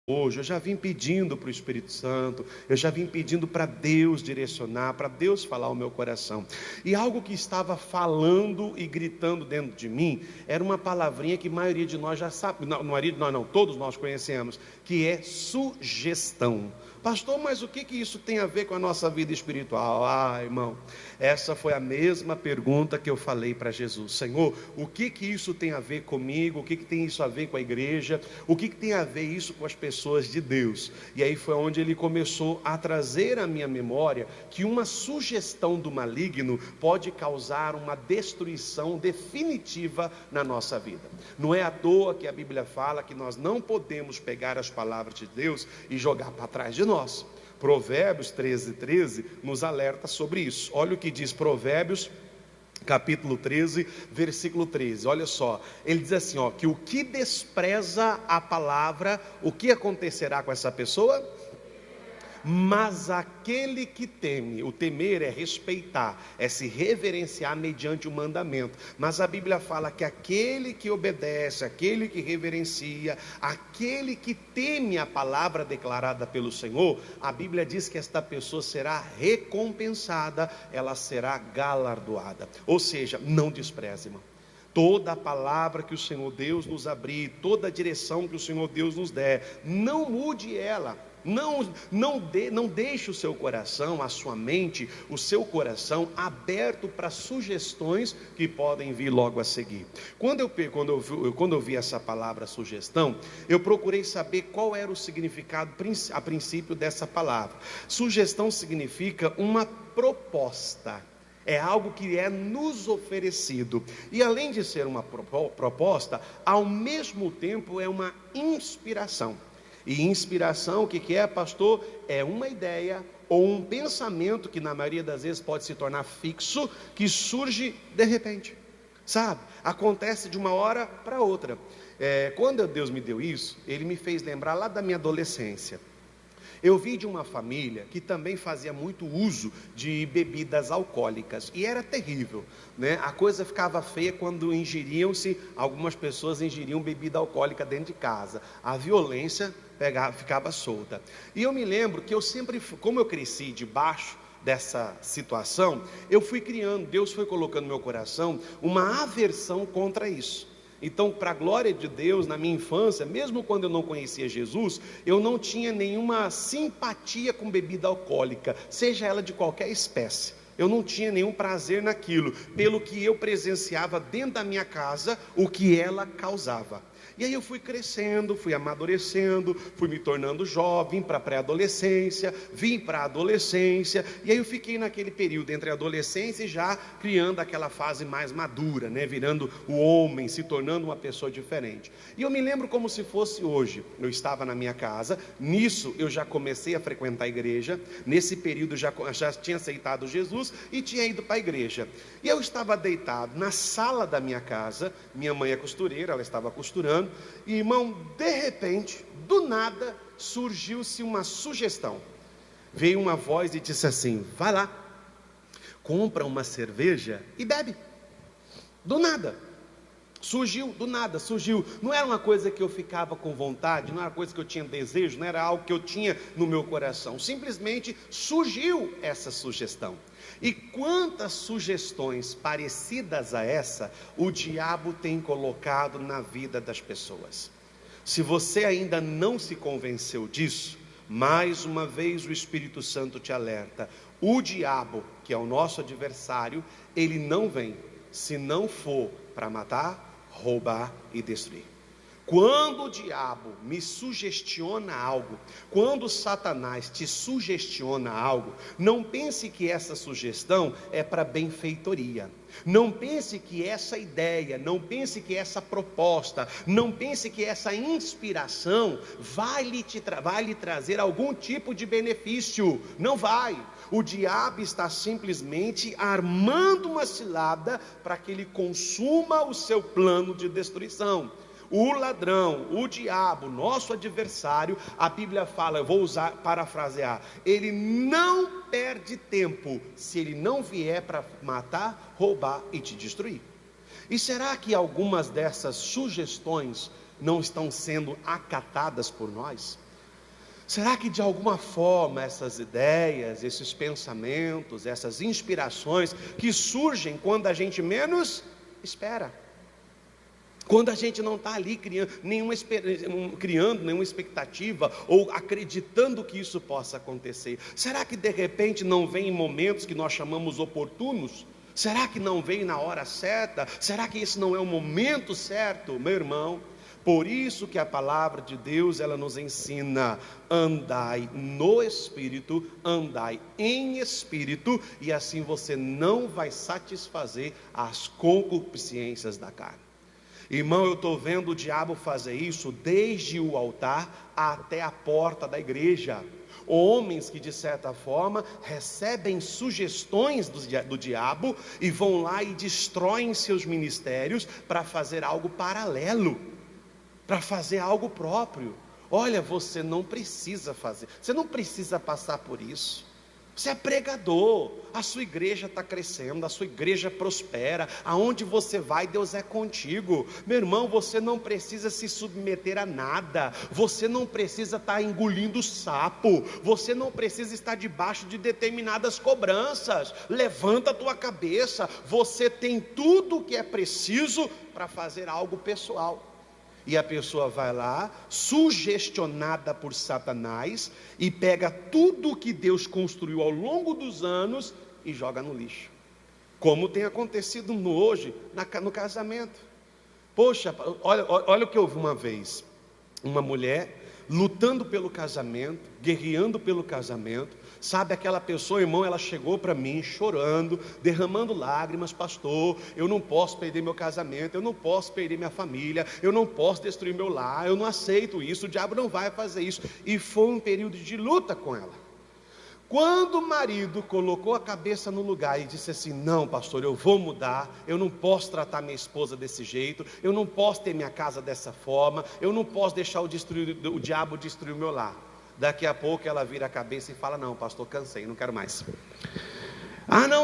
hoje, eu já vim pedindo para o Espírito Santo, eu já vim pedindo para Deus direcionar, para Deus falar ao meu coração. E algo que estava falando e gritando dentro de mim, era uma palavrinha que a maioria de nós já sabe, não, maioria de nós não, todos nós conhecemos, que é sugestão. Pastor, mas o que isso tem a ver com a nossa vida espiritual? Irmão, essa foi a mesma pergunta que eu falei para Jesus. Senhor, o que isso tem a ver comigo? O que tem isso a ver com a igreja? O que tem a ver isso com as pessoas de Deus? E aí foi onde ele começou a trazer à minha memória que uma sugestão do maligno pode causar uma destruição definitiva na nossa vida. Não é à toa que a Bíblia fala que nós não podemos pegar as palavras de Deus e jogar para trás de nós. Provérbios 13:13 nos alerta sobre isso. Olha o que diz Provérbios capítulo 13, versículo 13, olha só, ele diz assim, que o que despreza a palavra, o que acontecerá com essa pessoa? Mas aquele que teme, o temer é respeitar, é se reverenciar mediante o mandamento, mas a Bíblia fala que aquele que obedece, aquele que reverencia, aquele que teme a palavra declarada pelo Senhor, a Bíblia diz que esta pessoa será recompensada, ela será galardoada, ou seja, não despreze, irmão. Toda a palavra que o Senhor Deus nos abrir, toda a direção que o Senhor Deus nos der, não mude ela. Não deixe o seu coração, a sua mente, o seu coração aberto para sugestões que podem vir logo a seguir. Quando eu vi essa palavra sugestão, eu procurei saber qual era o significado a princípio dessa palavra. Sugestão significa uma proposta. É algo que é nos oferecido. E além de ser uma proposta, ao mesmo tempo é uma inspiração. E inspiração, o que é, pastor? É uma ideia ou um pensamento que na maioria das vezes pode se tornar fixo, que surge de repente, sabe? Acontece de uma hora para outra. Quando Deus me deu isso, Ele me fez lembrar lá da minha adolescência. Eu vi de uma família que também fazia muito uso de bebidas alcoólicas, e era terrível, né? A coisa ficava feia quando algumas pessoas ingeriam bebida alcoólica dentro de casa, a violência ficava solta. E eu me lembro que eu sempre, como eu cresci debaixo dessa situação, eu fui criando, Deus foi colocando no meu coração uma aversão contra isso. Então, para a glória de Deus, na minha infância, mesmo quando eu não conhecia Jesus, eu não tinha nenhuma simpatia com bebida alcoólica, seja ela de qualquer espécie. Eu não tinha nenhum prazer naquilo, pelo que eu presenciava dentro da minha casa, o que ela causava. E aí eu fui crescendo, fui amadurecendo, fui me tornando jovem para a pré-adolescência, vim para a adolescência, e aí eu fiquei naquele período entre a adolescência e já criando aquela fase mais madura, né? Virando o homem, se tornando uma pessoa diferente. E eu me lembro como se fosse hoje, eu estava na minha casa, nisso eu já comecei a frequentar a igreja, nesse período já tinha aceitado Jesus e tinha ido para a igreja. E eu estava deitado na sala da minha casa, minha mãe é costureira, ela estava costurando, e irmão, de repente, do nada, surgiu-se uma sugestão. Veio uma voz e disse assim: vai lá, compra uma cerveja e bebe. Do nada, surgiu, não era uma coisa que eu ficava com vontade, não era uma coisa que eu tinha desejo, não era algo que eu tinha no meu coração, simplesmente surgiu essa sugestão. E quantas sugestões parecidas a essa o diabo tem colocado na vida das pessoas. Se você ainda não se convenceu disso, mais uma vez o Espírito Santo te alerta: o diabo, que é o nosso adversário, ele não vem se não for para matar, roubar e destruir. Quando o diabo me sugestiona algo, quando Satanás te sugestiona algo, não pense que essa sugestão é para benfeitoria. Não pense que essa ideia, não pense que essa proposta, não pense que essa inspiração vai lhe trazer algum tipo de benefício. Não vai. O diabo está simplesmente armando uma cilada para que ele consuma o seu plano de destruição. O ladrão, o diabo, nosso adversário, a Bíblia fala, eu vou parafrasear, ele não perde tempo se ele não vier para matar, roubar e te destruir. E será que algumas dessas sugestões não estão sendo acatadas por nós? Será que de alguma forma essas ideias, esses pensamentos, essas inspirações que surgem quando a gente menos espera, quando a gente não está ali criando nenhuma expectativa ou acreditando que isso possa acontecer, será que de repente não vem em momentos que nós chamamos oportunos? Será que não vem na hora certa? Será que esse não é o momento certo, meu irmão? Por isso que a palavra de Deus, ela nos ensina: andai no Espírito, andai em Espírito, e assim você não vai satisfazer as concupiscências da carne. Irmão, eu estou vendo o diabo fazer isso desde o altar até a porta da igreja. Homens que de certa forma recebem sugestões do diabo e vão lá e destroem seus ministérios para fazer algo paralelo, para fazer algo próprio. Olha, você não precisa fazer, você não precisa passar por isso. Você é pregador, a sua igreja está crescendo, a sua igreja prospera, aonde você vai, Deus é contigo. Meu irmão, você não precisa se submeter a nada, você não precisa estar engolindo sapo, você não precisa estar debaixo de determinadas cobranças. Levanta a tua cabeça, você tem tudo o que é preciso para fazer algo pessoal. E a pessoa vai lá, sugestionada por Satanás, e pega tudo que Deus construiu ao longo dos anos e joga no lixo. Como tem acontecido hoje no casamento. Poxa, olha o que eu vi uma vez. Uma mulher lutando pelo casamento, guerreando pelo casamento. Sabe, aquela pessoa, irmão, ela chegou para mim chorando, derramando lágrimas: pastor, eu não posso perder meu casamento, eu não posso perder minha família, eu não posso destruir meu lar, eu não aceito isso, o diabo não vai fazer isso. E foi um período de luta com ela. Quando o marido colocou a cabeça no lugar e disse assim: não, pastor, eu vou mudar, eu não posso tratar minha esposa desse jeito, eu não posso ter minha casa dessa forma, eu não posso deixar o diabo destruir o meu lar. Daqui a pouco ela vira a cabeça e fala: não, pastor, cansei, não quero mais.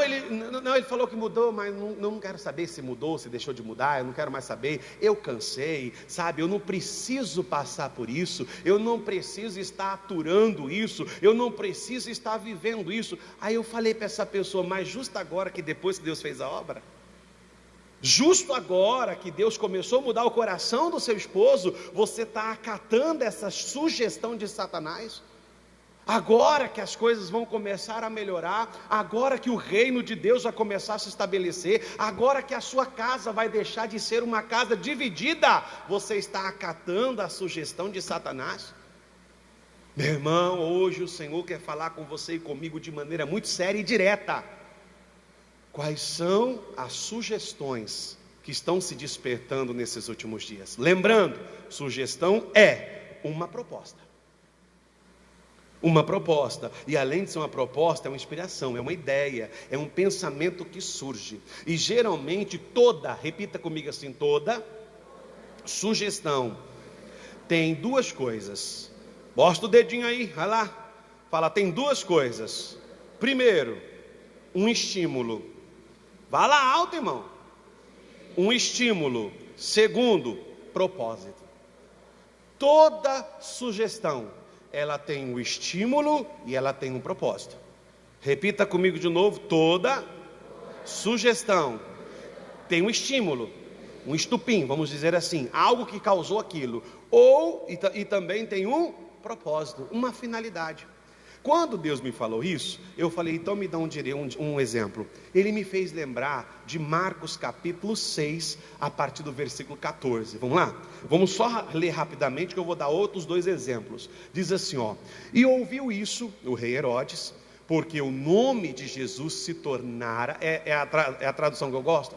Ele falou que mudou, mas não quero saber se mudou, se deixou de mudar, eu não quero mais saber, eu cansei, sabe, eu não preciso passar por isso, eu não preciso estar aturando isso, eu não preciso estar vivendo isso. Aí eu falei para essa pessoa: mas justo agora que depois que Deus fez a obra, justo agora que Deus começou a mudar o coração do seu esposo, você está acatando essa sugestão de Satanás? Agora que as coisas vão começar a melhorar, agora que o reino de Deus vai começar a se estabelecer, agora que a sua casa vai deixar de ser uma casa dividida, você está acatando a sugestão de Satanás? Meu irmão, hoje o Senhor quer falar com você e comigo de maneira muito séria e direta. Quais são as sugestões que estão se despertando nesses últimos dias? Lembrando, sugestão é uma proposta. Uma proposta, e além de ser uma proposta, é uma inspiração, é uma ideia, é um pensamento que surge. E geralmente repita comigo assim, toda sugestão tem duas coisas. Bosta o dedinho aí, vai lá. Fala, tem duas coisas. Primeiro, um estímulo. Vá lá alto, irmão. Um estímulo. Segundo, propósito. Toda sugestão, ela tem um estímulo e ela tem um propósito. Repita comigo de novo: toda sugestão tem um estímulo, um estupim, vamos dizer assim, algo que causou aquilo, e também tem um propósito, uma finalidade. Quando Deus me falou isso, eu falei: então me dá um exemplo. Ele me fez lembrar de Marcos capítulo 6, a partir do versículo 14. Vamos lá? Vamos só ler rapidamente, que eu vou dar outros dois exemplos. Diz assim, ó: e ouviu isso o rei Herodes, porque o nome de Jesus se tornara, é a tradução que eu gosto?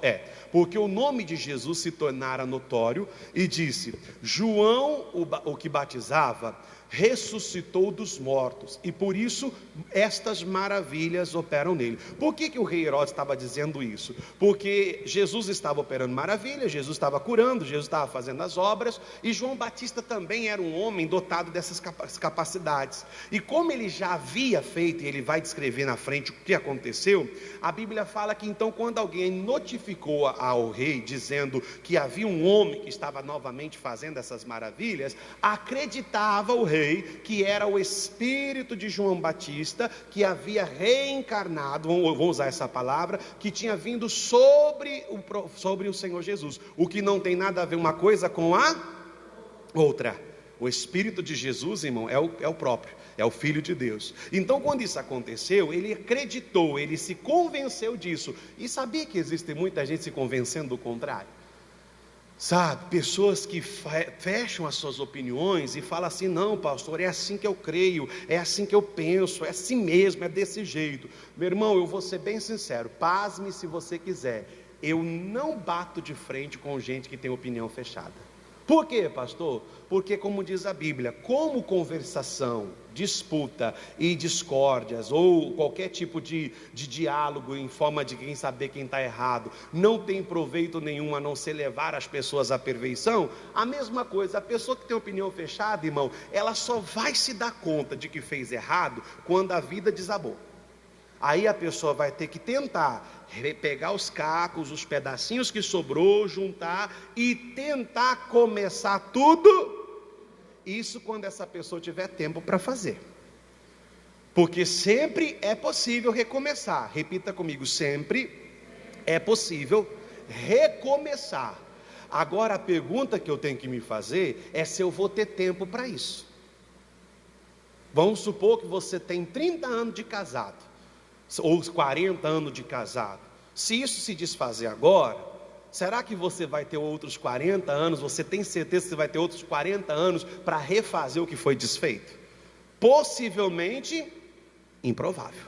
Porque o nome de Jesus se tornara notório, e disse: João, o que batizava, ressuscitou dos mortos, e por isso estas maravilhas operam nele. Por que o rei Herodes estava dizendo isso? Porque Jesus estava operando maravilhas, Jesus estava curando, Jesus estava fazendo as obras, e João Batista também era um homem dotado dessas capacidades, e como ele já havia feito, e ele vai descrever na frente o que aconteceu, a Bíblia fala que então quando alguém notificou ao rei, dizendo que havia um homem que estava novamente fazendo essas maravilhas, acreditava o rei rei, que era o espírito de João Batista, que havia reencarnado, vamos usar essa palavra, que tinha vindo sobre o Senhor Jesus, o que não tem nada a ver uma coisa com a outra. O Espírito de Jesus, irmão, é o próprio, é o Filho de Deus. Então, quando isso aconteceu, ele acreditou, ele se convenceu disso. E sabia que existe muita gente se convencendo do contrário? Sabe, pessoas que fecham as suas opiniões e falam assim: não, pastor, é assim que eu creio, é assim que eu penso, é assim mesmo, é desse jeito. Meu irmão, eu vou ser bem sincero, pasme se você quiser, eu não bato de frente com gente que tem opinião fechada. Por quê, pastor? Porque, como diz a Bíblia, como conversação, disputa e discórdias, ou qualquer tipo de diálogo em forma de quem saber quem está errado, não tem proveito nenhum a não ser levar as pessoas à perfeição, a mesma coisa, a pessoa que tem opinião fechada, irmão, ela só vai se dar conta de que fez errado quando a vida desabou. Aí a pessoa vai ter que tentar pegar os cacos, os pedacinhos que sobrou, juntar e tentar começar tudo. Isso quando essa pessoa tiver tempo para fazer. Porque sempre é possível recomeçar. Repita comigo, sempre é possível recomeçar. Agora a pergunta que eu tenho que me fazer é se eu vou ter tempo para isso. Vamos supor que você tem 30 anos de casado, ou 40 anos de casado. Se isso se desfazer agora, será que você vai ter outros 40 anos? Você tem certeza que você vai ter outros 40 anos para refazer o que foi desfeito? Possivelmente improvável,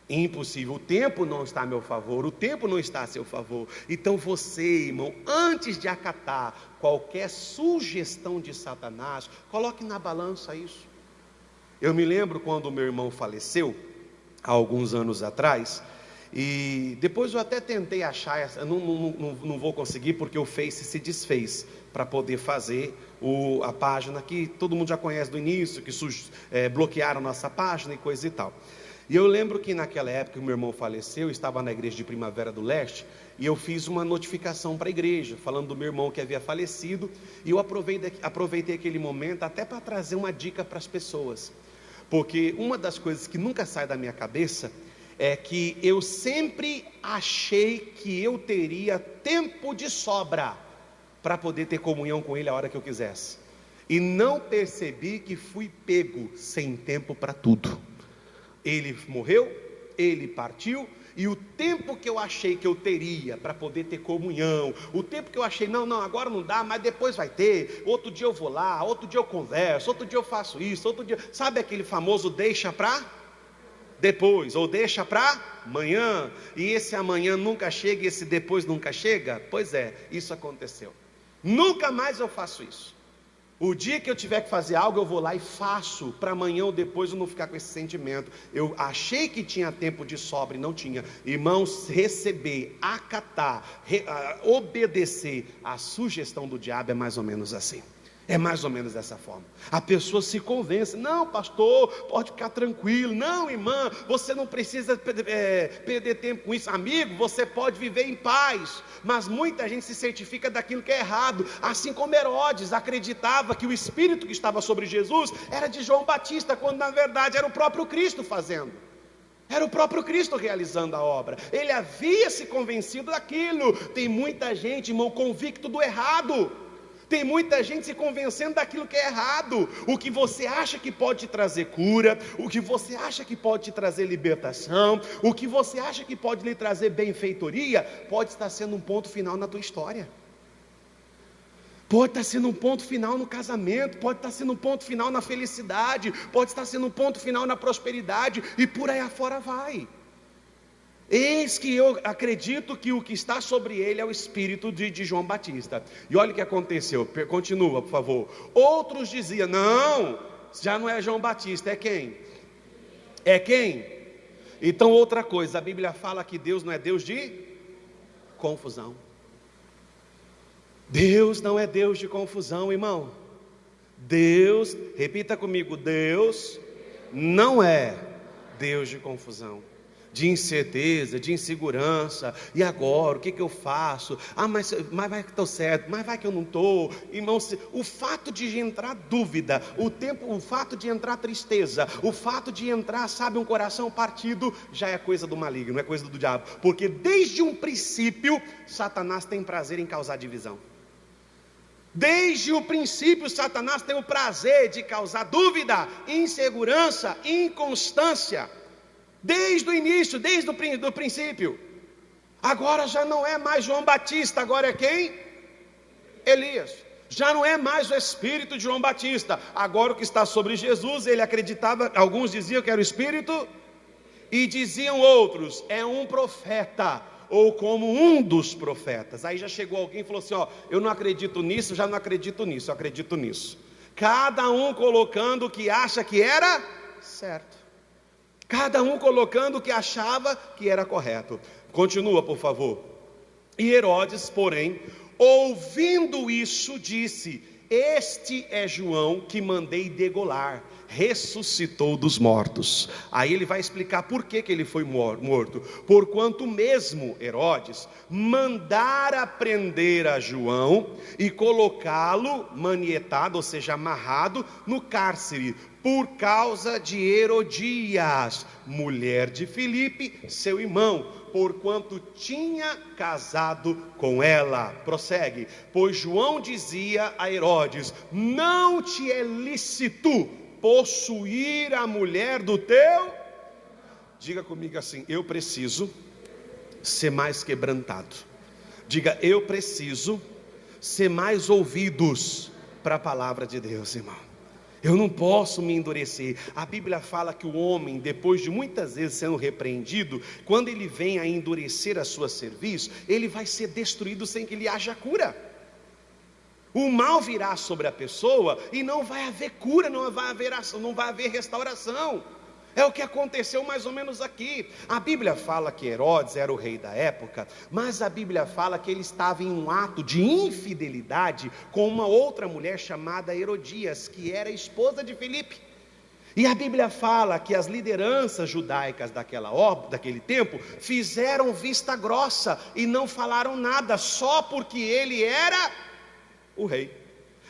impossível. O tempo não está a meu favor, o tempo não está a seu favor. Então você, irmão, antes de acatar qualquer sugestão de Satanás, coloque na balança isso. Eu me lembro quando o meu irmão faleceu há alguns anos atrás, e depois eu até tentei achar, não vou conseguir porque o Face se desfez para poder fazer a página que todo mundo já conhece do início, que bloquearam nossa página e coisa e tal. E eu lembro que naquela época que o meu irmão faleceu, eu estava na igreja de Primavera do Leste, e eu fiz uma notificação para a igreja, falando do meu irmão que havia falecido, e eu aproveitei aquele momento até para trazer uma dica para as pessoas. Porque uma das coisas que nunca sai da minha cabeça é que eu sempre achei que eu teria tempo de sobra para poder ter comunhão com Ele a hora que eu quisesse. E não percebi que fui pego sem tempo para tudo. Ele morreu, Ele partiu, e o tempo que eu achei que eu teria para poder ter comunhão, o tempo que eu achei, não, agora não dá, mas depois vai ter, outro dia eu vou lá, outro dia eu converso, outro dia eu faço isso, outro dia, sabe aquele famoso deixa para depois, ou deixa para amanhã, e esse amanhã nunca chega, e esse depois nunca chega? Pois é, isso aconteceu. Nunca mais eu faço isso. O dia que eu tiver que fazer algo, eu vou lá e faço, para amanhã ou depois eu não ficar com esse sentimento. Eu achei que tinha tempo de sobra e não tinha. Irmãos, receber, acatar, obedecer a sugestão do diabo é mais ou menos assim. É mais ou menos dessa forma. A pessoa se convence: não, pastor, pode ficar tranquilo. Não, irmã, você não precisa perder tempo com isso. Amigo, você pode viver em paz. Mas muita gente se certifica daquilo que é errado. Assim como Herodes acreditava que o espírito que estava sobre Jesus era de João Batista, quando na verdade era o próprio Cristo fazendo. Era o próprio Cristo realizando a obra. Ele havia se convencido daquilo. Tem muita gente, irmão, convicto do errado. Tem muita gente se convencendo daquilo que é errado. O que você acha que pode te trazer cura, o que você acha que pode te trazer libertação, o que você acha que pode lhe trazer benfeitoria, pode estar sendo um ponto final na tua história. Pode estar sendo um ponto final no casamento, pode estar sendo um ponto final na felicidade, pode estar sendo um ponto final na prosperidade, e por aí afora vai. Eis que eu acredito que o que está sobre ele é o espírito de João Batista. E olha o que aconteceu, continua por favor. Outros diziam: não, já não é João Batista, é quem? É quem? Então outra coisa, a Bíblia fala que Deus não é Deus de confusão. Deus não é Deus de confusão, irmão. Deus, repita comigo, Deus não é Deus de confusão. de incerteza, de insegurança. E agora, o que eu faço? Mas vai que estou certo, mas vai que eu não estou. Irmãos, o fato de entrar dúvida, o fato de entrar tristeza, o fato de entrar, sabe, um coração partido, já é coisa do maligno, é coisa do diabo. Porque desde um princípio, Satanás tem prazer em causar divisão. Desde o princípio, Satanás tem o prazer de causar dúvida, insegurança, inconstância. Desde o início, desde o princípio. Agora já não é mais João Batista, agora é quem? Elias. Já não é mais o espírito de João Batista. Agora o que está sobre Jesus, ele acreditava, alguns diziam que era o espírito, e diziam outros, é um profeta, ou como um dos profetas. Aí já chegou alguém e falou assim, eu não acredito nisso, já não acredito nisso, eu acredito nisso. Cada um colocando o que acha que era certo. Cada um colocando o que achava que era correto. Continua, por favor. E Herodes, porém, ouvindo isso, disse: este é João que mandei degolar, ressuscitou dos mortos. Aí ele vai explicar por que ele foi morto. Porquanto mesmo Herodes mandara prender a João e colocá-lo manietado, ou seja, amarrado no cárcere, por causa de Herodias, mulher de Filipe, seu irmão, porquanto tinha casado com ela. Prossegue. Pois João dizia a Herodes: não te é lícito possuir a mulher do teu. Diga comigo assim: eu preciso ser mais quebrantado. Diga: eu preciso ser mais ouvidos para a palavra de Deus, irmão. Eu não posso me endurecer. A Bíblia fala que o homem, depois de muitas vezes sendo repreendido, quando ele vem a endurecer a sua cerviz, ele vai ser destruído sem que lhe haja cura. O mal virá sobre a pessoa e não vai haver cura, não vai haver restauração. É o que aconteceu mais ou menos aqui. A Bíblia fala que Herodes era o rei da época, mas a Bíblia fala que ele estava em um ato de infidelidade com uma outra mulher chamada Herodias, que era esposa de Filipe. E a Bíblia fala que as lideranças judaicas daquele tempo fizeram vista grossa e não falaram nada, só porque ele era o rei.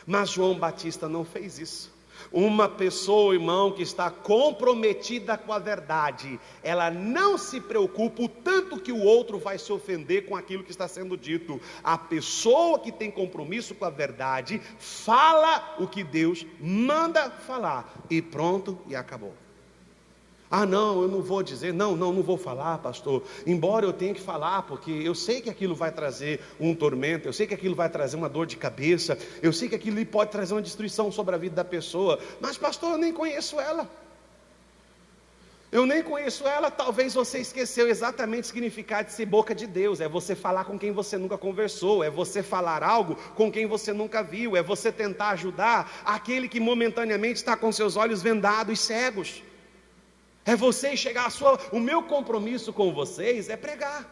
Mas João Batista não fez isso. Uma pessoa, irmão, que está comprometida com a verdade, ela não se preocupa o tanto que o outro vai se ofender com aquilo que está sendo dito. A pessoa que tem compromisso com a verdade, fala o que Deus manda falar, e pronto, e acabou. Não, eu não vou dizer, não vou falar, pastor, embora eu tenha que falar, porque eu sei que aquilo vai trazer um tormento, eu sei que aquilo vai trazer uma dor de cabeça, eu sei que aquilo pode trazer uma destruição sobre a vida da pessoa, mas pastor, eu nem conheço ela. Talvez você esqueceu exatamente o significado de ser boca de Deus. É você falar com quem você nunca conversou, é você falar algo com quem você nunca viu, é você tentar ajudar aquele que momentaneamente está com seus olhos vendados e cegos. É você chegar o meu compromisso com vocês é pregar.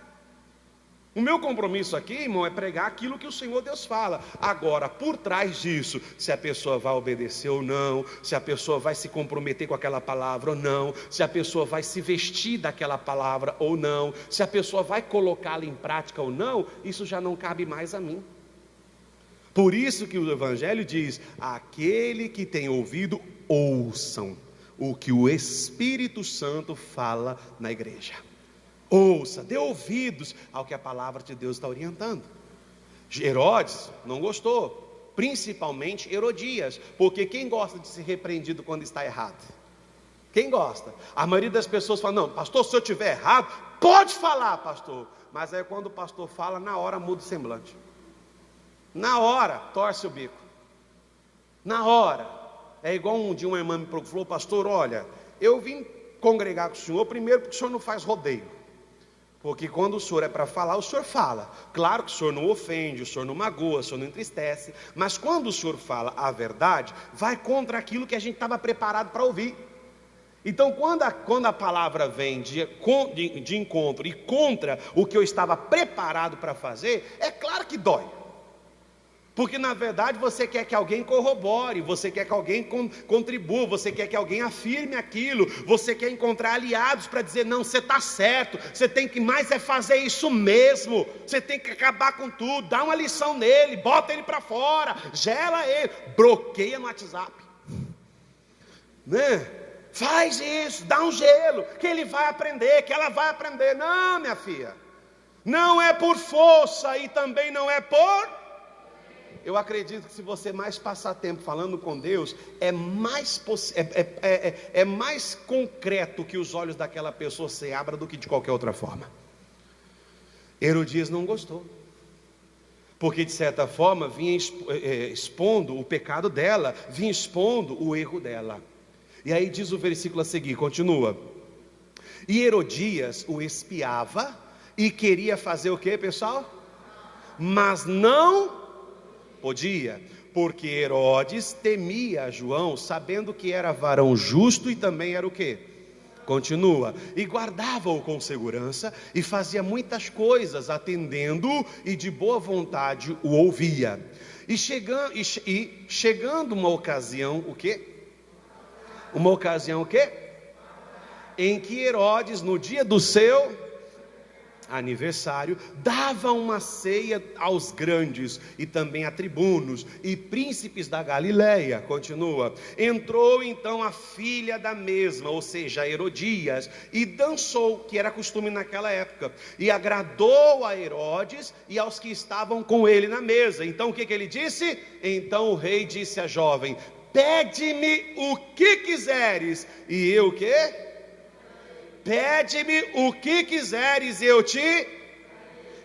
O meu compromisso aqui, irmão, é pregar aquilo que o Senhor Deus fala. Agora, por trás disso, se a pessoa vai obedecer ou não, se a pessoa vai se comprometer com aquela palavra ou não, se a pessoa vai se vestir daquela palavra ou não, se a pessoa vai colocá-la em prática ou não, isso já não cabe mais a mim. Por isso que o Evangelho diz: aquele que tem ouvido, ouçam o que o Espírito Santo fala na igreja. Ouça, dê ouvidos ao que a palavra de Deus está orientando. Herodes não gostou, principalmente Herodias, porque quem gosta de ser repreendido quando está errado? Quem gosta? A maioria das pessoas fala: não, pastor, se eu estiver errado, pode falar, pastor. Mas aí quando o pastor fala, na hora muda o semblante, na hora torce o bico, na hora. É igual um dia uma irmã me falou: pastor, olha, eu vim congregar com o senhor, primeiro porque o senhor não faz rodeio, porque quando o senhor é para falar, o senhor fala. Claro que o senhor não ofende, o senhor não magoa, o senhor não entristece, mas quando o senhor fala a verdade, vai contra aquilo que a gente estava preparado para ouvir. Então quando a palavra vem de encontro e contra o que eu estava preparado para fazer, é claro que dói. Porque na verdade você quer que alguém corrobore, você quer que alguém contribua, você quer que alguém afirme aquilo, você quer encontrar aliados para dizer, não, você está certo, você tem que mais é fazer isso mesmo, você tem que acabar com tudo, dá uma lição nele, bota ele para fora, gela ele, bloqueia no WhatsApp, né? Faz isso, dá um gelo, que ele vai aprender, que ela vai aprender. Não, minha filha, não é por força e também não é por... Eu acredito que se você mais passar tempo falando com Deus, é mais concreto que os olhos daquela pessoa se abram do que de qualquer outra forma. Herodias não gostou, porque de certa forma vinha expondo o pecado dela, vinha expondo o erro dela. E aí diz o versículo a seguir, continua. E Herodias o espiava e queria fazer o que, pessoal? Mas não podia, porque Herodes temia João, sabendo que era varão justo e também era o quê? Continua, e guardava-o com segurança e fazia muitas coisas, atendendo-o e de boa vontade o ouvia. E chegando uma ocasião, o quê? Uma ocasião o quê? Em que Herodes, no dia do seu aniversário, dava uma ceia aos grandes e também a tribunos e príncipes da Galileia. Continua. Entrou então a filha da mesma, ou seja, Herodias, e dançou, que era costume naquela época, e agradou a Herodes e aos que estavam com ele na mesa. Então o que ele disse? Então o rei disse à jovem: pede-me o que quiseres, e eu o quê? Pede-me o que quiseres, eu te...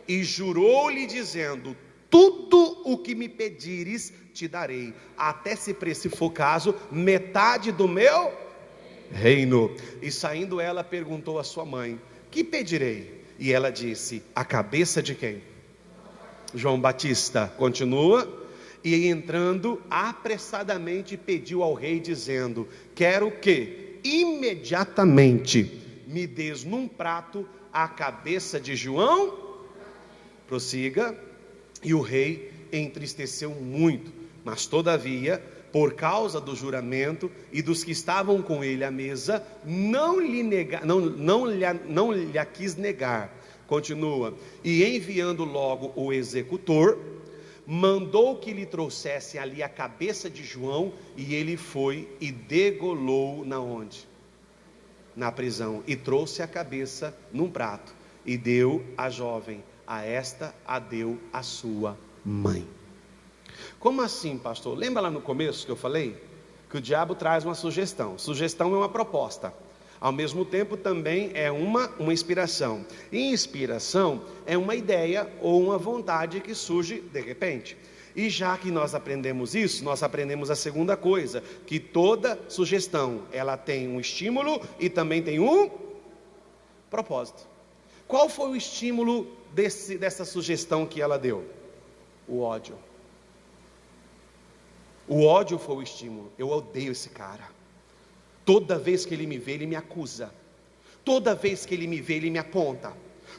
E jurou-lhe dizendo: tudo o que me pedires te darei, até se for o caso, metade do meu reino. E saindo ela perguntou à sua mãe: que pedirei? E ela disse: a cabeça de quem? João Batista. Continua. E entrando apressadamente pediu ao rei dizendo: quero que imediatamente me des num prato a cabeça de João. Prossiga. E o rei entristeceu muito, mas todavia, por causa do juramento e dos que estavam com ele à mesa, não lhe quis negar. Continua. E enviando logo o executor, mandou que lhe trouxesse ali a cabeça de João, e ele foi e degolou na onde? Na prisão, e trouxe a cabeça num prato, e deu à jovem, a esta a deu a sua mãe. Como assim, pastor? Lembra lá no começo que eu falei? Que o diabo traz uma sugestão. Sugestão é uma proposta, ao mesmo tempo também é uma inspiração. E inspiração é uma ideia ou uma vontade que surge de repente. E já que nós aprendemos isso, nós aprendemos a segunda coisa, que toda sugestão, ela tem um estímulo e também tem um propósito. Qual foi o estímulo dessa sugestão que ela deu? O ódio. O ódio foi o estímulo. Eu odeio esse cara. Toda vez que ele me vê, ele me acusa. Toda vez que ele me vê, ele me aponta.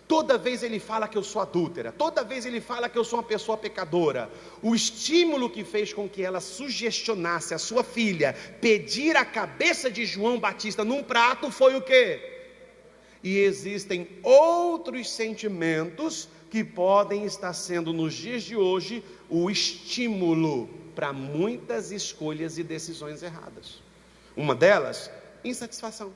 Toda vez ele fala que eu sou adúltera, toda vez ele fala que eu sou uma pessoa pecadora. O estímulo que fez com que ela sugestionasse a sua filha pedir a cabeça de João Batista num prato foi o quê? E existem outros sentimentos que podem estar sendo nos dias de hoje o estímulo para muitas escolhas e decisões erradas. Uma delas, insatisfação.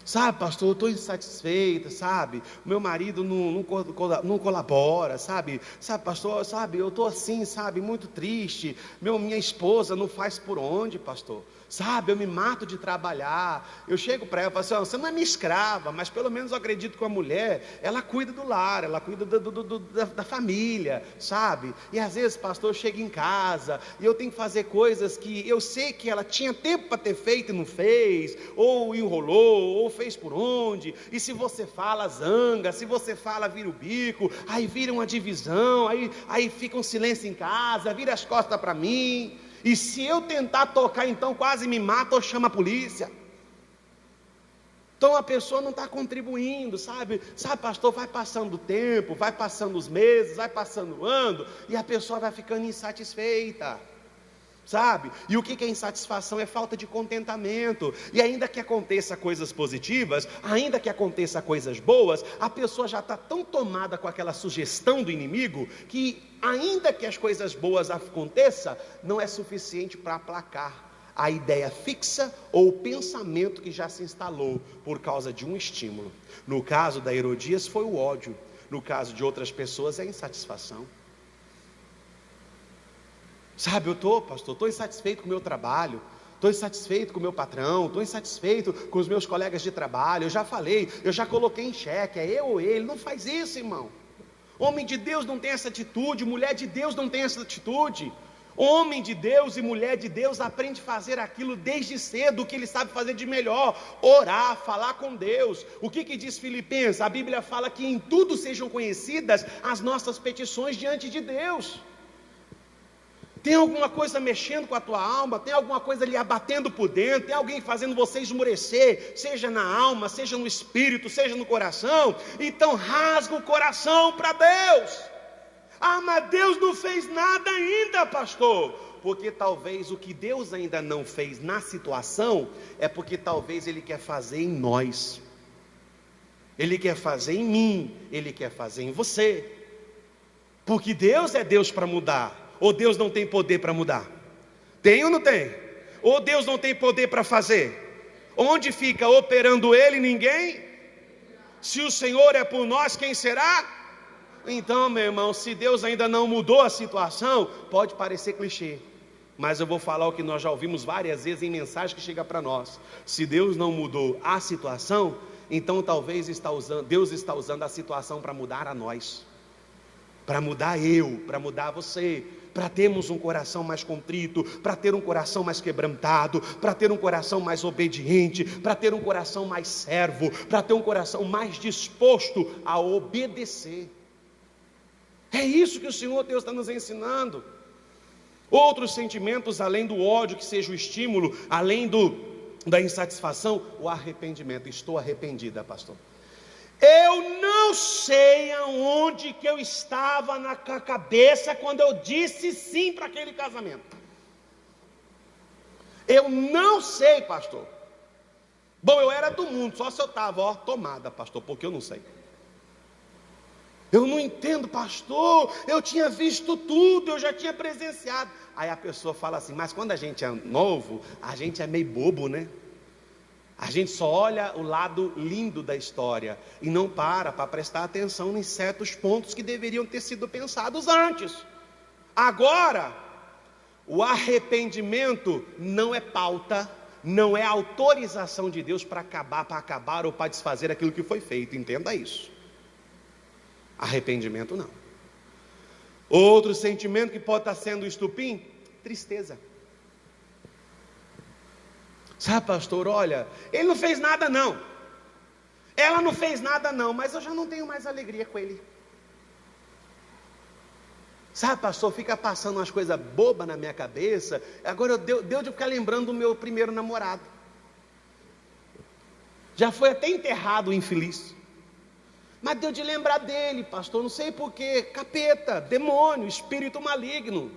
Sabe, pastor, eu estou insatisfeita, sabe, meu marido não colabora, sabe, pastor, sabe, eu estou assim, sabe, muito triste, minha esposa não faz por onde, pastor, sabe, eu me mato de trabalhar. Eu chego para ela e falo assim: você não é minha escrava, mas pelo menos eu acredito que a mulher, ela cuida do lar, ela cuida da família, sabe, e às vezes, pastor, eu chego em casa, e eu tenho que fazer coisas que eu sei que ela tinha tempo para ter feito e não fez, ou enrolou, ou fez por onde, e se você fala, zanga, se você fala, vira o bico, aí vira uma divisão, aí fica um silêncio em casa, vira as costas para mim, e se eu tentar tocar, então quase me mata ou chama a polícia. Então a pessoa não está contribuindo, sabe, pastor, vai passando o tempo, vai passando os meses, vai passando o ano, e a pessoa vai ficando insatisfeita, sabe? E o que é insatisfação? É falta de contentamento. E ainda que aconteça coisas positivas, ainda que aconteça coisas boas, a pessoa já está tão tomada com aquela sugestão do inimigo, que ainda que as coisas boas aconteçam, não é suficiente para aplacar a ideia fixa ou o pensamento que já se instalou por causa de um estímulo. No caso da Herodias foi o ódio, no caso de outras pessoas é a insatisfação. Sabe, estou insatisfeito com o meu trabalho, estou insatisfeito com o meu patrão, estou insatisfeito com os meus colegas de trabalho, eu já falei, eu já coloquei em xeque, é eu ou ele. Não faz isso, irmão. Homem de Deus não tem essa atitude, mulher de Deus não tem essa atitude. Homem de Deus e mulher de Deus aprende a fazer aquilo desde cedo, o que ele sabe fazer de melhor: orar, falar com Deus. O que diz Filipenses? A Bíblia fala que em tudo sejam conhecidas as nossas petições diante de Deus. Tem alguma coisa mexendo com a tua alma? Tem alguma coisa ali abatendo por dentro? Tem alguém fazendo você esmorecer? Seja na alma, seja no espírito, seja no coração? Então rasga o coração para Deus. Ah, mas Deus não fez nada ainda, pastor. Porque talvez o que Deus ainda não fez na situação, é porque talvez Ele quer fazer em nós. Ele quer fazer em mim, Ele quer fazer em você. Porque Deus é Deus para mudar. Ou Deus não tem poder para mudar? Tem ou não tem? Ou Deus não tem poder para fazer? Onde fica operando Ele, ninguém? Se o Senhor é por nós, quem será? Então, meu irmão, se Deus ainda não mudou a situação, pode parecer clichê, mas eu vou falar o que nós já ouvimos várias vezes em mensagem que chega para nós. Se Deus não mudou a situação, então talvez Deus está usando a situação para mudar a nós, para mudar eu, para mudar você, para termos um coração mais contrito, para ter um coração mais quebrantado, para ter um coração mais obediente, para ter um coração mais servo, para ter um coração mais disposto a obedecer. É isso que o Senhor Deus está nos ensinando. Outros sentimentos além do ódio, que seja o estímulo, além da insatisfação, o arrependimento. Estou arrependida, pastor. Eu não sei aonde que eu estava na cabeça quando eu disse sim para aquele casamento. Eu não sei, pastor. Bom, eu era do mundo, só se eu estava tomada, pastor, porque eu não sei. Eu não entendo, pastor, eu tinha visto tudo, eu já tinha presenciado. Aí a pessoa fala assim, mas quando a gente é novo, a gente é meio bobo, né? A gente só olha o lado lindo da história e não para prestar atenção em certos pontos que deveriam ter sido pensados antes. Agora, o arrependimento não é pauta, não é autorização de Deus para acabar ou para desfazer aquilo que foi feito, entenda isso. Arrependimento não. Outro sentimento que pode estar sendo estupim, tristeza. Sabe, pastor, olha, ele não fez nada não, ela não fez nada não, mas eu já não tenho mais alegria com ele. Sabe, pastor, fica passando umas coisas bobas na minha cabeça. Agora deu de ficar lembrando do meu primeiro namorado. Já foi até enterrado o infeliz, mas deu de lembrar dele, pastor, não sei porquê. Capeta, demônio, espírito maligno.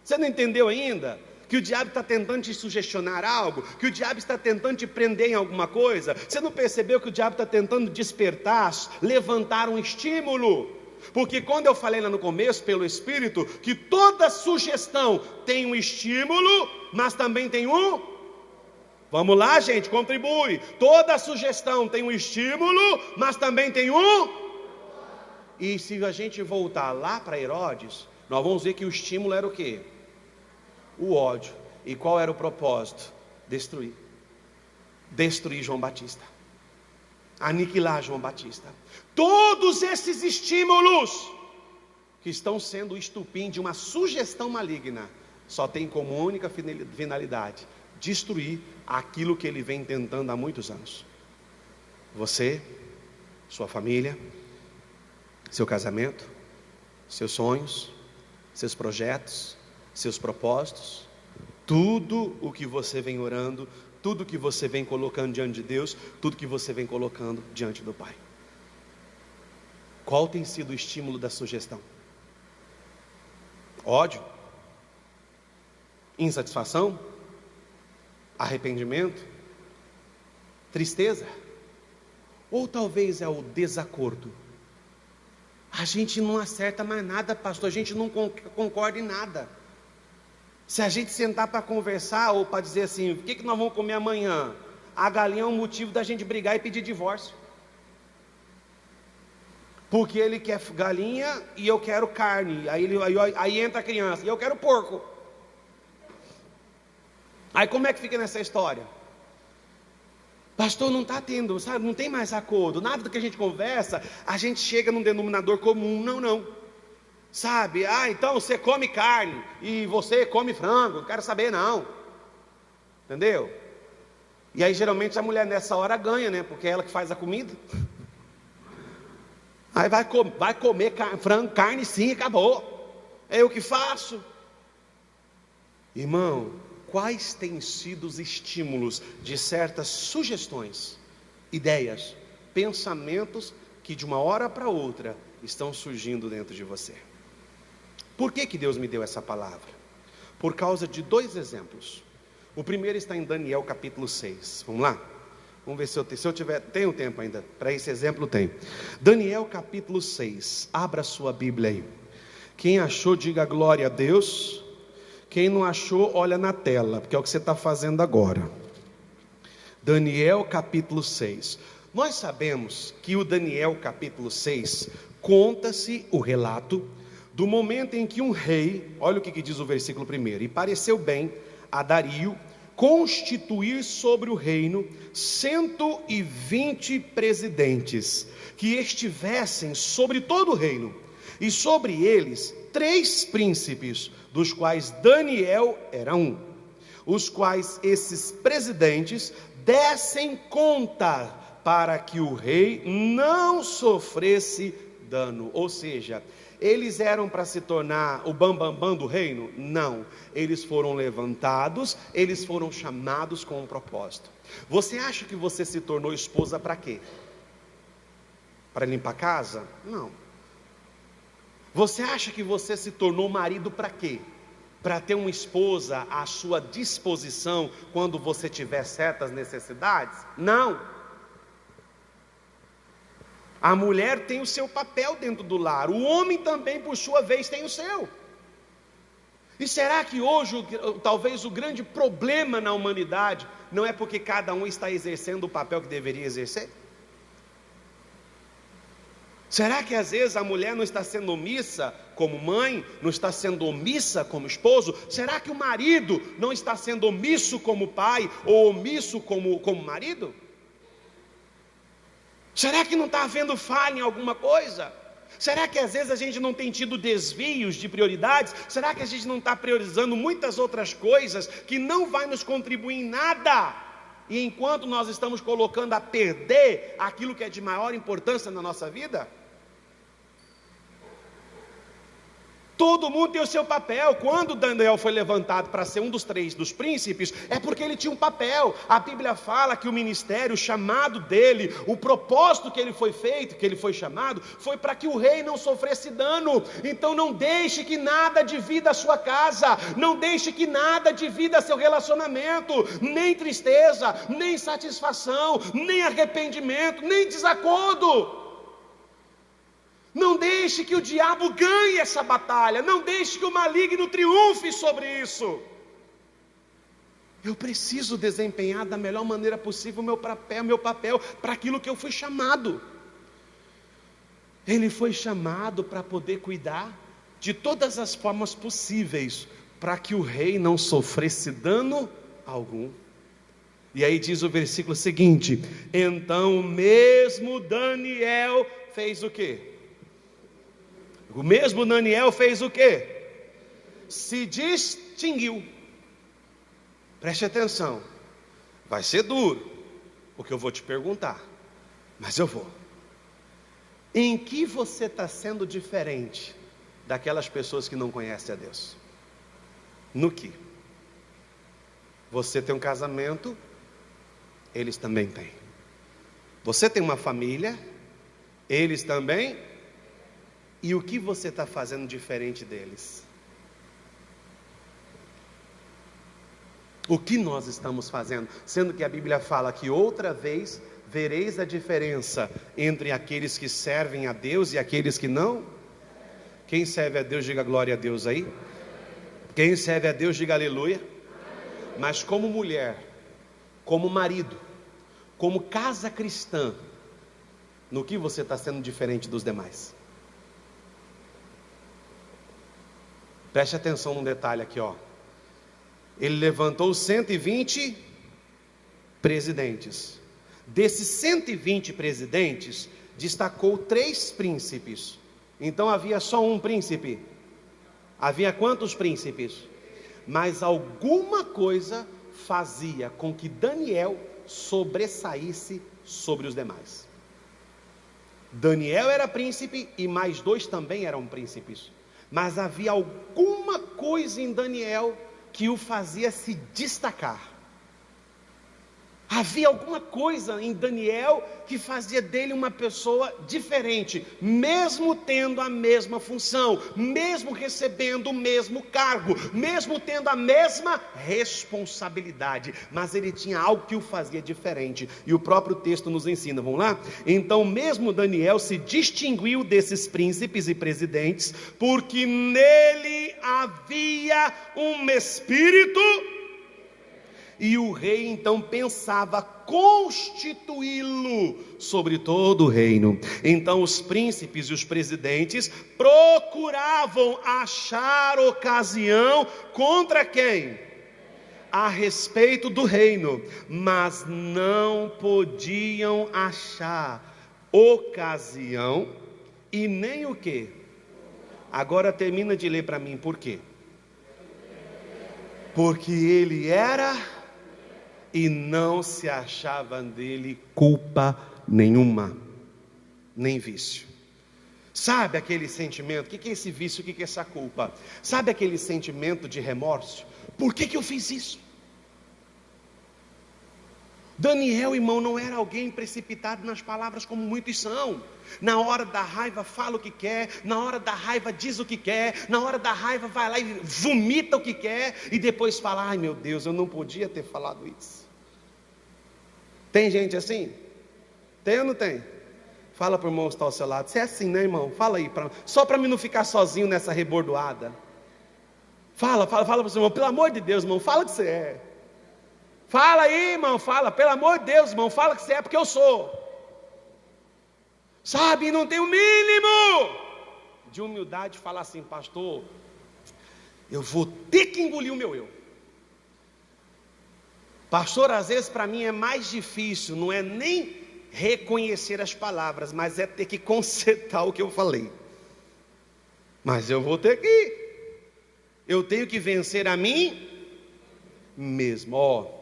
Você não entendeu ainda? Que o diabo está tentando te sugestionar algo, que o diabo está tentando te prender em alguma coisa. Você não percebeu que o diabo está tentando despertar, levantar um estímulo? Porque quando eu falei lá no começo, pelo Espírito, que toda sugestão tem um estímulo, mas também tem um... Vamos lá, gente, contribui. Toda sugestão tem um estímulo, mas também tem um... E se a gente voltar lá para Herodes, nós vamos ver que o estímulo era o quê? O ódio. E qual era o propósito? Destruir João Batista, aniquilar João Batista. Todos esses estímulos que estão sendo o estupim de uma sugestão maligna só tem como única finalidade destruir aquilo que ele vem tentando há muitos anos. Você, sua família, seu casamento, seus sonhos, seus projetos, seus propósitos, tudo o que você vem orando, tudo que você vem colocando diante de Deus, tudo que você vem colocando diante do Pai. Qual tem sido o estímulo da sugestão? Ódio? Insatisfação? Arrependimento? Tristeza? Ou talvez é o desacordo? A gente não acerta mais nada, pastor, a gente não concorda em nada. Se a gente sentar para conversar, ou para dizer assim, o que nós vamos comer amanhã? A galinha é um motivo da gente brigar e pedir divórcio. Porque ele quer galinha e eu quero carne. Aí entra a criança, e eu quero porco. Aí como é que fica nessa história? Pastor, não está tendo, sabe, não tem mais acordo. Nada do que a gente conversa, a gente chega num denominador comum. Não. Sabe, então você come carne e você come frango, não quero saber não. Entendeu? E aí geralmente a mulher nessa hora ganha, né? Porque é ela que faz a comida. Aí vai comer frango, carne sim, acabou. É eu que faço. Irmão, quais têm sido os estímulos de certas sugestões, ideias, pensamentos que de uma hora para outra estão surgindo dentro de você? Por que Deus me deu essa palavra? Por causa de 2 exemplos. O primeiro está em Daniel capítulo 6. Vamos lá? Vamos ver se eu tiver, tenho tempo ainda, para esse exemplo tem. Daniel capítulo 6, abra sua Bíblia aí. Quem achou, diga glória a Deus. Quem não achou, olha na tela, porque é o que você está fazendo agora. Daniel capítulo 6. Nós sabemos que o Daniel capítulo 6, conta-se o relato do momento em que um rei, olha o que diz o versículo 1, e pareceu bem a Dario constituir sobre o reino 120 presidentes, que estivessem sobre todo o reino, e sobre eles 3 príncipes, dos quais Daniel era um, os quais esses presidentes dessem conta, para que o rei não sofresse dano. Ou seja, eles eram para se tornar o bambambam do reino? Não, eles foram levantados, eles foram chamados com um propósito. Você acha que você se tornou esposa para quê? Para limpar a casa? Não. Você acha que você se tornou marido para quê? Para ter uma esposa à sua disposição quando você tiver certas necessidades? Não. A mulher tem o seu papel dentro do lar, o homem também, por sua vez, tem o seu. E será que hoje, talvez o grande problema na humanidade, não é porque cada um está exercendo o papel que deveria exercer? Será que às vezes a mulher não está sendo omissa como mãe, não está sendo omissa como esposo? Será que o marido não está sendo omisso como pai, ou omisso como marido? Será que não está havendo falha em alguma coisa? Será que às vezes a gente não tem tido desvios de prioridades? Será que a gente não está priorizando muitas outras coisas que não vai nos contribuir em nada? E enquanto nós estamos colocando a perder aquilo que é de maior importância na nossa vida? Todo mundo tem o seu papel. Quando Daniel foi levantado para ser um dos 3 dos príncipes, é porque ele tinha um papel. A Bíblia fala que o ministério, o chamado dele, o propósito que ele foi feito, que ele foi chamado, foi para que o rei não sofresse dano. Então não deixe que nada divida a sua casa, não deixe que nada divida seu relacionamento, nem tristeza, nem satisfação, nem arrependimento, nem desacordo. Não deixe que o diabo ganhe essa batalha, não deixe que o maligno triunfe sobre isso. Eu preciso desempenhar da melhor maneira possível o meu papel para aquilo que eu fui chamado. Ele foi chamado para poder cuidar de todas as formas possíveis, para que o rei não sofresse dano algum. E aí diz o versículo seguinte: então mesmo Daniel fez o quê? O mesmo Daniel fez o quê? Se distinguiu. Preste atenção. Vai ser duro, porque eu vou te perguntar, mas eu vou. Em que você está sendo diferente daquelas pessoas que não conhecem a Deus? No que? Você tem um casamento eles também têm. Você tem uma família, eles também. E o que você está fazendo diferente deles? O que nós estamos fazendo? Sendo que a Bíblia fala que outra vez vereis a diferença entre aqueles que servem a Deus e aqueles que não. Quem serve a Deus, diga glória a Deus aí. Quem serve a Deus, diga aleluia. Mas como mulher, como marido, como casa cristã, no que você está sendo diferente dos demais? Preste atenção num detalhe aqui, ó. Ele levantou 120 presidentes. Desses 120 presidentes, destacou 3 príncipes. Então havia só um príncipe. Havia quantos príncipes? Mas alguma coisa fazia com que Daniel sobressaísse sobre os demais. Daniel era príncipe e mais 2 também eram príncipes. Mas havia alguma coisa em Daniel que o fazia se destacar. Havia alguma coisa em Daniel que fazia dele uma pessoa diferente, mesmo tendo a mesma função, mesmo recebendo o mesmo cargo, mesmo tendo a mesma responsabilidade, mas ele tinha algo que o fazia diferente, e o próprio texto nos ensina, vamos lá? Então mesmo Daniel se distinguiu desses príncipes e presidentes, porque nele havia um espírito. E o rei então pensava constituí-lo sobre todo o reino. Então os príncipes e os presidentes procuravam achar ocasião contra quem? A respeito do reino, mas não podiam achar ocasião e nem o quê? Agora termina de ler para mim, por quê? Porque ele era e não se achava dele culpa nenhuma, nem vício. Sabe aquele sentimento? O que é esse vício? O que é essa culpa? Sabe aquele sentimento de remorso? Por que eu fiz isso? Daniel, irmão, não era alguém precipitado nas palavras como muitos são. Na hora da raiva fala o que quer, na hora da raiva diz o que quer, na hora da raiva vai lá e vomita o que quer, e depois fala, ai meu Deus, eu não podia ter falado isso. Tem gente assim? Tem ou não tem? Fala para o irmão que está ao seu lado, você é assim, né, irmão? Fala aí, só para mim não ficar sozinho nessa rebordoada. Fala para o seu irmão, pelo amor de Deus, irmão, fala que você é. Fala aí, irmão, fala, pelo amor de Deus, irmão, fala que você é, porque eu sou. Sabe, não tem o mínimo de humildade falar assim, pastor, eu vou ter que engolir o meu eu. Pastor, às vezes para mim é mais difícil, não é nem reconhecer as palavras, mas é ter que consertar o que eu falei. Mas eu vou ter que, eu tenho que vencer a mim mesmo, ó.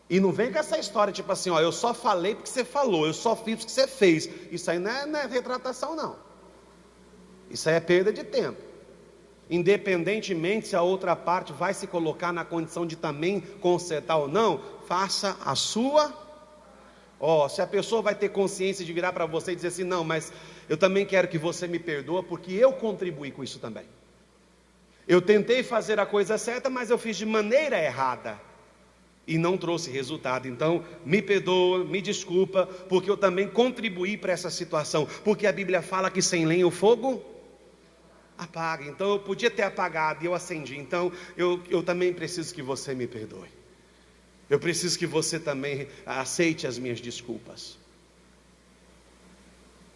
E não vem com essa história, tipo assim, ó, eu só falei porque você falou, eu só fiz porque você fez. Isso aí não é retratação, não. Isso aí é perda de tempo. Independentemente se a outra parte vai se colocar na condição de também consertar ou não, faça a sua. Ó, se a pessoa vai ter consciência de virar para você e dizer assim, não, mas eu também quero que você me perdoe, porque eu contribuí com isso também. Eu tentei fazer a coisa certa, mas eu fiz de maneira errada. E não trouxe resultado, então me perdoa, me desculpa, porque eu também contribuí para essa situação, porque a Bíblia fala que sem lenha o fogo apaga, então eu podia ter apagado e eu acendi, então eu também preciso que você me perdoe, eu preciso que você também aceite as minhas desculpas.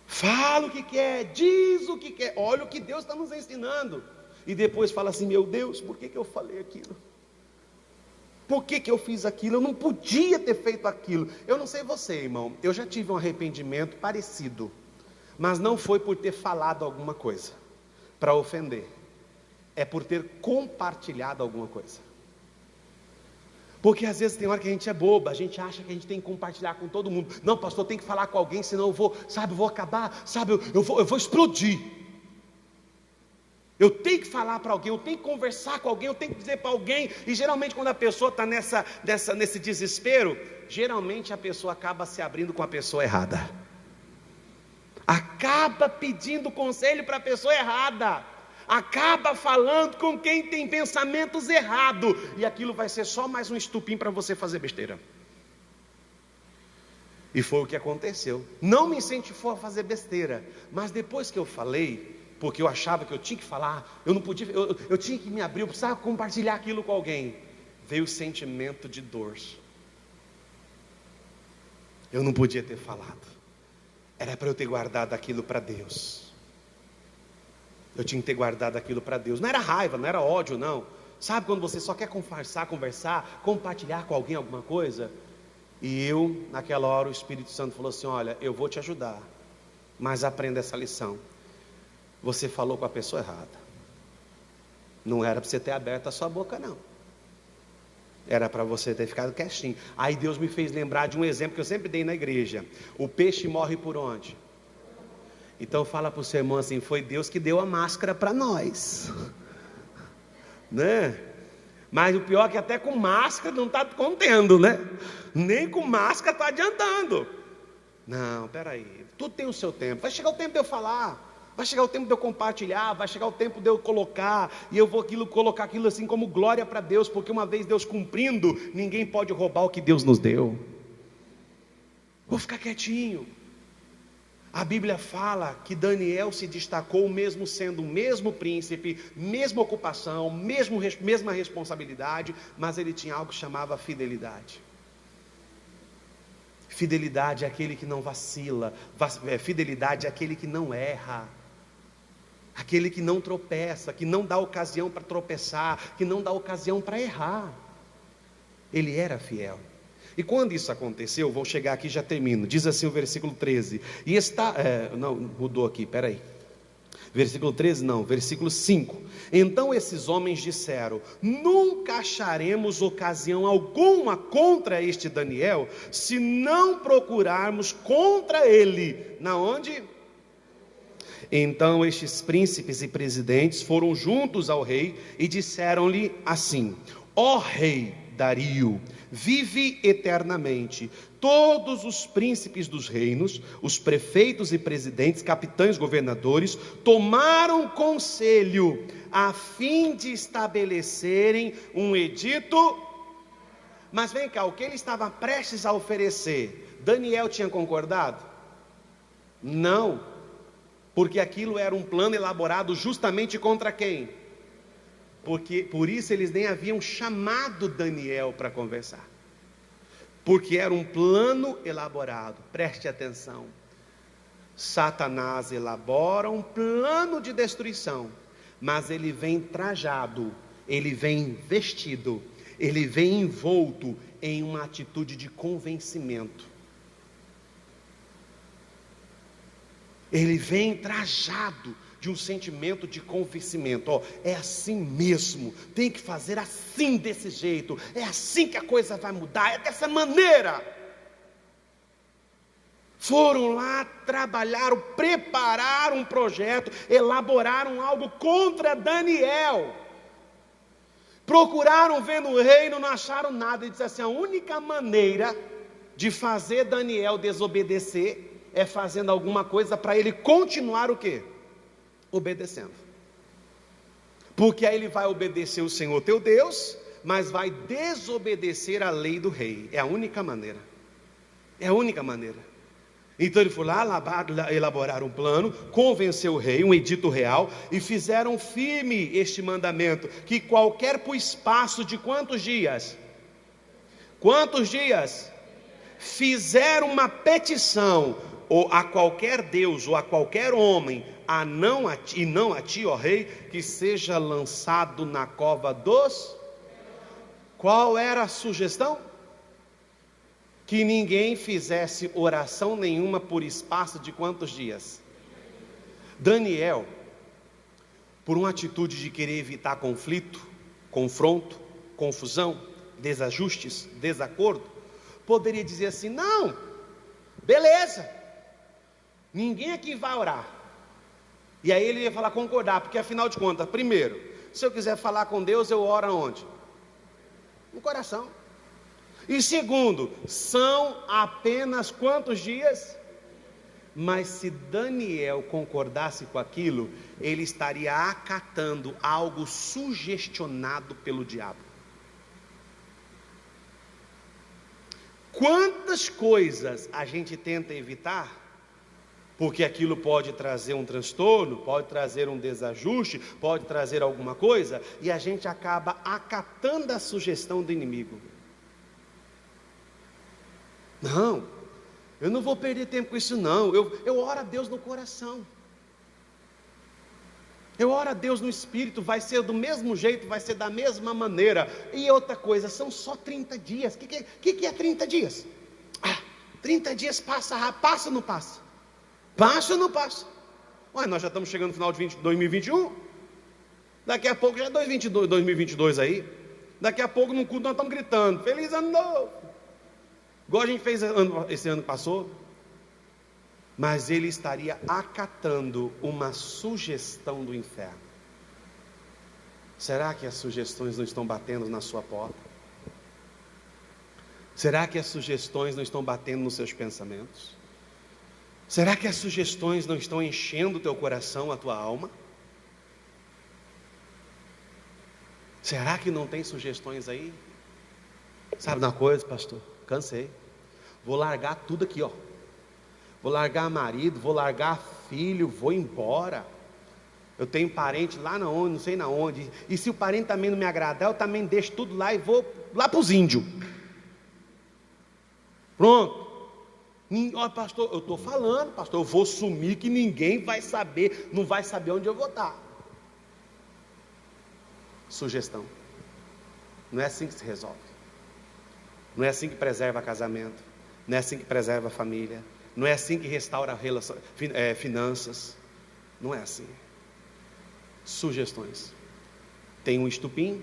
Fala o que quer, diz o que quer, olha o que Deus está nos ensinando, e depois fala assim, meu Deus, por que eu falei aquilo? Por que eu fiz aquilo? Eu não podia ter feito aquilo. Eu não sei você, irmão, eu já tive um arrependimento parecido, mas não foi por ter falado alguma coisa para ofender, é por ter compartilhado alguma coisa. Porque às vezes tem hora que a gente é boba, a gente acha que a gente tem que compartilhar com todo mundo. Não, pastor, tem que falar com alguém, senão eu vou, sabe, eu vou acabar, sabe, eu vou explodir. Eu tenho que falar para alguém, eu tenho que conversar com alguém, eu tenho que dizer para alguém. E geralmente quando a pessoa está nesse desespero, geralmente a pessoa acaba se abrindo com a pessoa errada. Acaba pedindo conselho para a pessoa errada. Acaba falando com quem tem pensamentos errados. E aquilo vai ser só mais um estupim para você fazer besteira. E foi o que aconteceu. Não me incentivou a fazer besteira. Mas depois que eu falei, porque eu achava que eu tinha que falar, eu não podia, eu tinha que me abrir, eu precisava compartilhar aquilo com alguém, veio o sentimento de dor. Eu não podia ter falado, era para eu ter guardado aquilo para Deus. Eu tinha que ter guardado aquilo para Deus. Não era raiva, não era ódio, não. Sabe quando você só quer conversar, compartilhar com alguém alguma coisa? E eu, naquela hora, o Espírito Santo falou assim: olha, eu vou te ajudar, mas aprenda essa lição. Você falou com a pessoa errada. Não era para você ter aberto a sua boca, não. Era para você ter ficado quietinho. Aí Deus me fez lembrar de um exemplo que eu sempre dei na igreja. O peixe morre por onde? Então fala para o seu irmão assim: foi Deus que deu a máscara para nós. Né? Mas o pior é que até com máscara não está contendo, né? Nem com máscara está adiantando. Não, peraí. Tudo tem o seu tempo. Vai chegar o tempo de eu falar. Vai chegar o tempo de eu compartilhar, vai chegar o tempo de eu colocar, e eu vou colocar aquilo assim como glória para Deus, porque uma vez Deus cumprindo, ninguém pode roubar o que Deus nos deu. Vou ficar quietinho. A Bíblia fala que Daniel se destacou mesmo sendo o mesmo príncipe, mesma ocupação, mesma responsabilidade, mas ele tinha algo que chamava fidelidade. Fidelidade é aquele que não vacila, fidelidade é aquele que não erra. Aquele que não tropeça, que não dá ocasião para tropeçar, que não dá ocasião para errar. Ele era fiel. E quando isso aconteceu, vou chegar aqui e já termino. Diz assim o versículo 13. Não, mudou aqui, peraí. Versículo 13 não, versículo 5. Então esses homens disseram: nunca acharemos ocasião alguma contra este Daniel, se não procurarmos contra ele. Na onde? Então estes príncipes e presidentes foram juntos ao rei e disseram-lhe assim: ó rei Dario, vive eternamente. Todos os príncipes dos reinos, os prefeitos e presidentes, capitães, governadores, tomaram conselho a fim de estabelecerem um edito. Mas vem cá, o que ele estava prestes a oferecer, Daniel tinha concordado? Não, porque aquilo era um plano elaborado justamente contra quem? Porque por isso eles nem haviam chamado Daniel para conversar, porque era um plano elaborado. Preste atenção, Satanás elabora um plano de destruição, mas ele vem trajado, ele vem vestido, ele vem envolto em uma atitude de convencimento. Ele vem trajado de um sentimento de convencimento. É assim mesmo, tem que fazer assim, desse jeito, é assim que a coisa vai mudar, é dessa maneira. Foram lá, trabalharam, prepararam um projeto, elaboraram algo contra Daniel. Procuraram ver no reino, não acharam nada, e disseram assim: a única maneira de fazer Daniel desobedecer é fazendo alguma coisa para ele continuar o quê? Obedecendo. Porque aí ele vai obedecer o Senhor teu Deus, mas vai desobedecer a lei do rei. É a única maneira. É a única maneira. Então ele foi lá elaborar um plano, convencer o rei, um edito real, e fizeram firme este mandamento, que qualquer por espaço de quantos dias? Quantos dias? Fizeram uma petição, ou a qualquer Deus, ou a qualquer homem, não a ti, ó rei, que seja lançado na cova dos... Qual era a sugestão? Que ninguém fizesse oração nenhuma por espaço de quantos dias? Daniel, por uma atitude de querer evitar conflito, confronto, confusão, desajustes, desacordo, poderia dizer assim: não, beleza, ninguém aqui vai orar. E aí ele ia falar concordar, porque afinal de contas, primeiro, se eu quiser falar com Deus, eu oro aonde? No coração. E segundo, são apenas quantos dias? Mas se Daniel concordasse com aquilo, ele estaria acatando algo sugestionado pelo diabo. Quantas coisas a gente tenta evitar, porque aquilo pode trazer um transtorno, pode trazer um desajuste, pode trazer alguma coisa, e a gente acaba acatando a sugestão do inimigo. Não, eu não vou perder tempo com isso não, eu oro a Deus no coração, eu oro a Deus no espírito, vai ser do mesmo jeito, vai ser da mesma maneira. E outra coisa, são só 30 dias, o que é 30 dias? 30 dias passa ou não passa? Passa ou não passa? Ué, nós já estamos chegando no final de 2021, daqui a pouco já é 2022 aí, daqui a pouco no culto nós estamos gritando, feliz ano novo, igual a gente fez esse ano que passou. Mas ele estaria acatando uma sugestão do inferno. Será que as sugestões não estão batendo na sua porta? Será que as sugestões não estão batendo nos seus pensamentos? Será que as sugestões não estão enchendo o teu coração, a tua alma? Será que não tem sugestões aí? Sabe uma coisa, pastor? Cansei. Vou largar tudo aqui, ó. Vou largar marido, vou largar filho, vou embora. Eu tenho parente lá na onde, não sei na onde. E se o parente também não me agradar, eu também deixo tudo lá e vou lá para os índios. Pronto. Ó, pastor, eu estou falando, pastor, eu vou sumir que ninguém vai saber, não vai saber onde eu vou estar. Sugestão. Não é assim que se resolve. Não é assim que preserva casamento. Não é assim que preserva a família. Não é assim que restaura finanças. Não é assim. Sugestões. Tem um estupim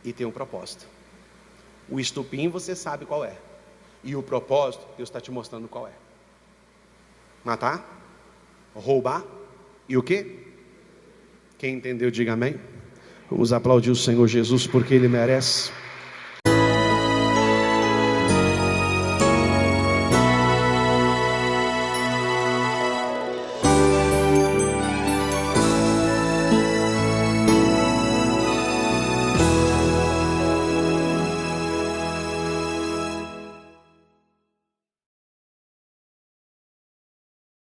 e tem um propósito. O estupim você sabe qual é. E o propósito, Deus está te mostrando qual é. Matar, roubar e o quê? Quem entendeu, diga amém. Vamos aplaudir o Senhor Jesus porque Ele merece.